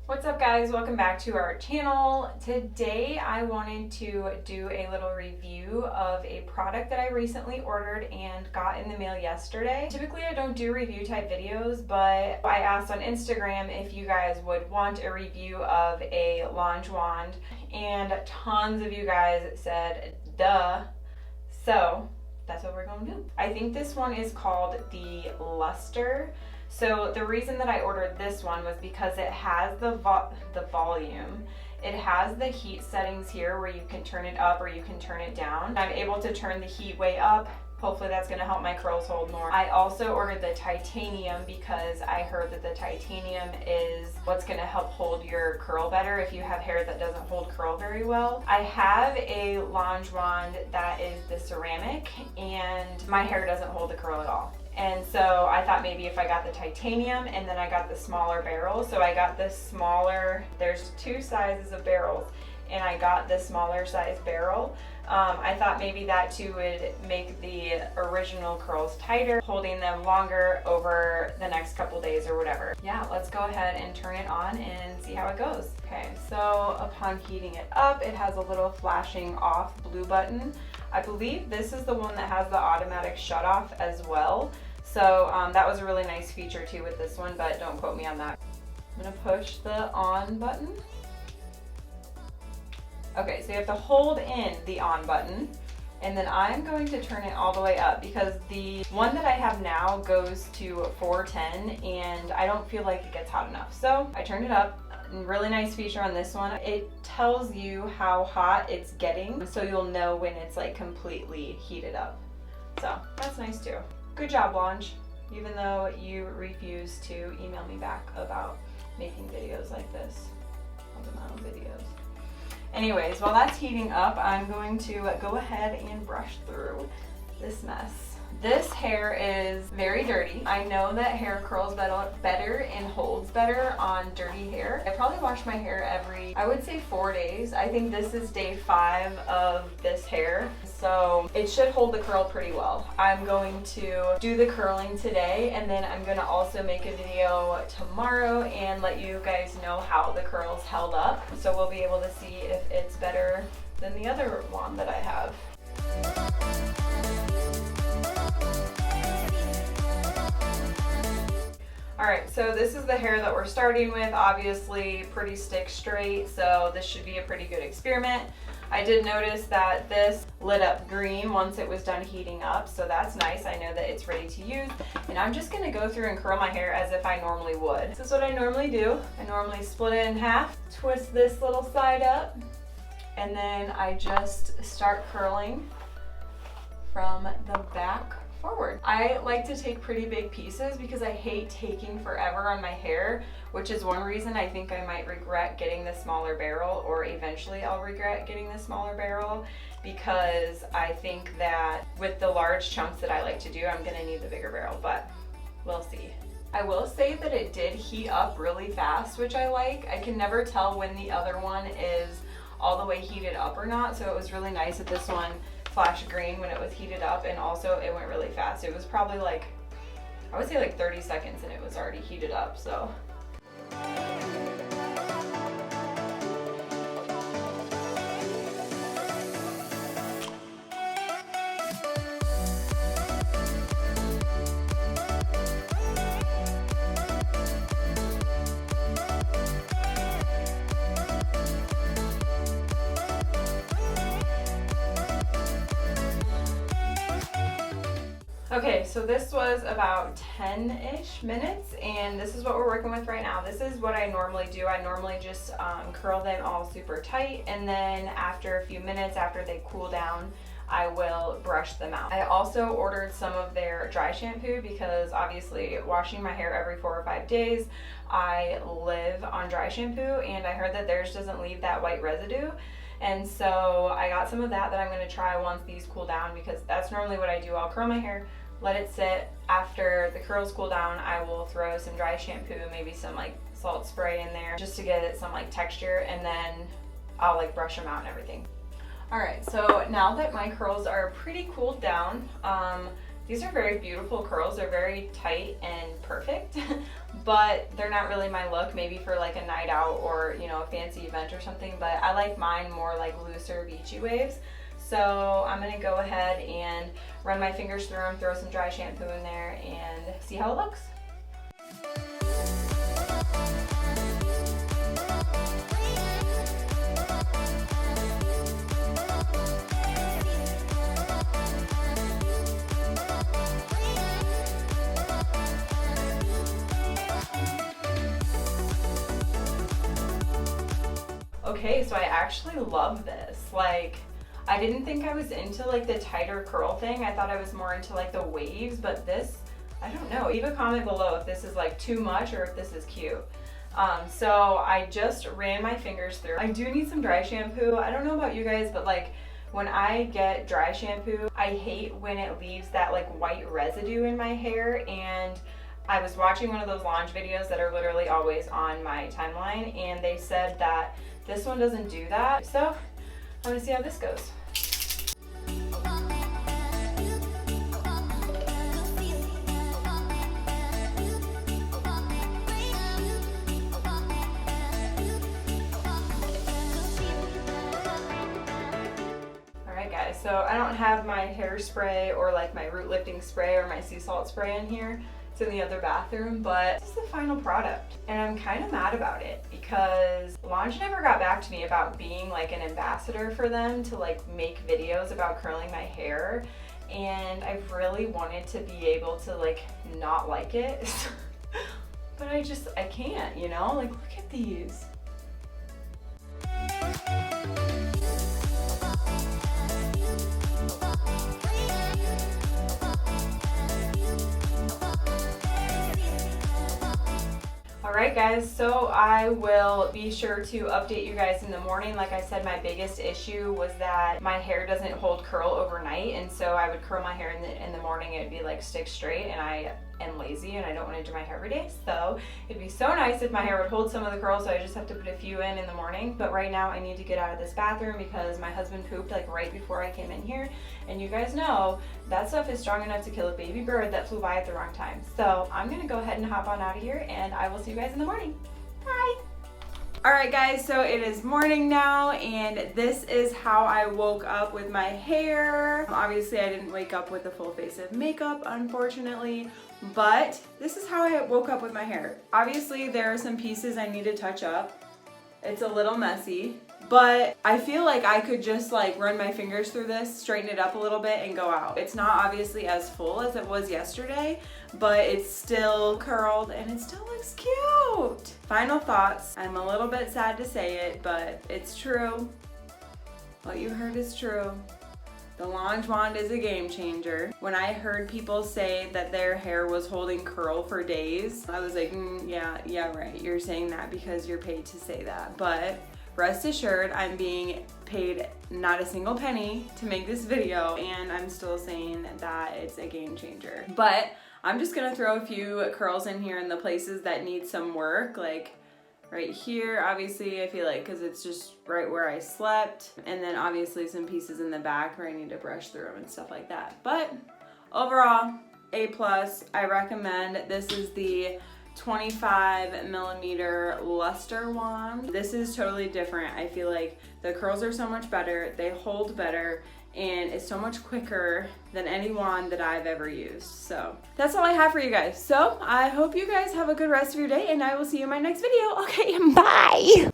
What's up guys, welcome back to our channel. Today I wanted to do a little review of a product that I recently ordered and got in the mail yesterday. Typically I don't do review type videos, but I asked on Instagram if you guys would want a review of a launch wand and tons of you guys said duh, so that's what we're going to do. I think this one is called the Luster. So the reason that I ordered this one was because it has the volume. It has the heat settings here where you can turn it up or you can turn it down. I'm able to turn the heat way up. Hopefully that's going to help my curls hold more. I also ordered the titanium because I heard that the titanium is what's going to help hold your curl better if you have hair that doesn't hold curl very well. I have a launch wand that is the ceramic and my hair doesn't hold the curl at all. And so I thought maybe if I got the titanium and then I got the smaller barrel. So I got this smaller, there's two sizes of barrels and I got the smaller size barrel. I thought maybe that too would make the original curls tighter, holding them longer over the next couple days or whatever. Yeah, let's go ahead and turn it on and see how it goes. Okay, so upon heating it up, it has a little flashing off blue button. I believe this is the one that has the automatic shut off as well. So that was a really nice feature too with this one, but don't quote me on that. I'm gonna push the on button. Okay, so you have to hold in the on button, and then I'm going to turn it all the way up because the one that I have now goes to 410 and I don't feel like it gets hot enough. So I turned it up. Really nice feature on this one. It tells you how hot it's getting, so you'll know when it's like completely heated up. So that's nice too. Good job, Launch, even though you refuse to email me back about making videos like this. I'll do my own videos. Anyways, while that's heating up, I'm going to go ahead and brush through this mess. This hair is very dirty. I know that hair curls better and holds better on dirty hair. I probably wash my hair every, I would say 4 days. I think this is day 5 of this hair. So it should hold the curl pretty well. I'm going to do the curling today and then I'm gonna also make a video tomorrow and let you guys know how the curls held up. So we'll be able to see if it's better than the other wand that I have. Alright, so this is the hair that we're starting with, obviously pretty stick straight, so this should be a pretty good experiment. I did notice that this lit up green once it was done heating up, so that's nice. I know that it's ready to use, and I'm just going to go through and curl my hair as if I normally would. This is what I normally do. I normally split it in half, twist this little side up, and then I just start curling from the back forward. I like to take pretty big pieces because I hate taking forever on my hair, which is one reason I think I might regret getting the smaller barrel, or eventually I'll regret getting the smaller barrel, because I think that with the large chunks that I like to do, I'm gonna need the bigger barrel, but we'll see. I will say that it did heat up really fast, which I like. I can never tell when the other one is all the way heated up or not, so it was really nice that this one flash green when it was heated up, and also it went really fast. It was probably like, I would say like 30 seconds and it was already heated up, so. Okay, so this was about 10-ish minutes, and this is what we're working with right now. This is what I normally do. I normally just curl them all super tight, and then after a few minutes, after they cool down, I will brush them out. I also ordered some of their dry shampoo because obviously washing my hair every 4 or 5 days, I live on dry shampoo, and I heard that theirs doesn't leave that white residue. And so I got some of that I'm going to try once these cool down, because that's normally what I do. I'll curl my hair, let it sit. After the curls cool down, I will throw some dry shampoo, maybe some like salt spray in there just to get it some like texture, and then I'll like brush them out and everything. Alright, so now that my curls are pretty cooled down, these are very beautiful curls. They're very tight and perfect, but they're not really my look, maybe for like a night out or, you know, a fancy event or something, but I like mine more like looser beachy waves. So I'm gonna go ahead and run my fingers through them, throw some dry shampoo in there, and see how it looks. Okay, so I actually love this. Like, I didn't think I was into like the tighter curl thing. I thought I was more into like the waves, but this, I don't know. Leave a comment below if this is like too much or if this is cute. So I just ran my fingers through. I do need some dry shampoo. I don't know about you guys, but like when I get dry shampoo, I hate when it leaves that like white residue in my hair. And I was watching one of those LOLzzz videos that are literally always on my timeline, and they said that this one doesn't do that. So I'm gonna see how this goes. Alright guys, so I don't have my hairspray or like my root lifting spray or my sea salt spray in here. It's in the other bathroom, but this is the final product. And I'm kind of mad about it because LOLzzz never got back to me about being like an ambassador for them to like make videos about curling my hair. And I've really wanted to be able to like not like it. But I can't, you know? Like, look at these. Alright guys, so I will be sure to update you guys in the morning. Like I said, my biggest issue was that my hair doesn't hold curl overnight, and so I would curl my hair in the morning, it'd be like stick straight, and I am lazy and I don't want to do my hair every day. So it'd be so nice if my hair would hold some of the curls, so I just have to put a few in the morning. But right now I need to get out of this bathroom because my husband pooped like right before I came in here, and you guys know that stuff is strong enough to kill a baby bird that flew by at the wrong time. So I'm gonna go ahead and hop on out of here, and I will see you guys in the morning. Bye! Alright guys, so it is morning now, and this is how I woke up with my hair. Obviously I didn't wake up with a full face of makeup, unfortunately, but this is how I woke up with my hair. Obviously there are some pieces I need to touch up. It's a little messy, but I feel like I could just like run my fingers through this, straighten it up a little bit, and go out. It's not obviously as full as it was yesterday, but it's still curled and it still looks cute. Final thoughts. I'm a little bit sad to say it, but it's true. What you heard is true. The LOLzzz wand is a game changer. When I heard people say that their hair was holding curl for days, I was like, yeah, right. You're saying that because you're paid to say that. But rest assured, I'm being paid not a single penny to make this video, and I'm still saying that it's a game changer. But I'm just gonna throw a few curls in here in the places that need some work, like right here, obviously, I feel like, because it's just right where I slept. And then obviously some pieces in the back where I need to brush through them and stuff like that. But overall, A+. I recommend. This is the 25mm luster wand. This is totally different. I feel like the curls are so much better, they hold better, and it's so much quicker than any wand that I've ever used. So that's all I have for you guys. So I hope you guys have a good rest of your day, and I will see you in my next video. Okay, bye!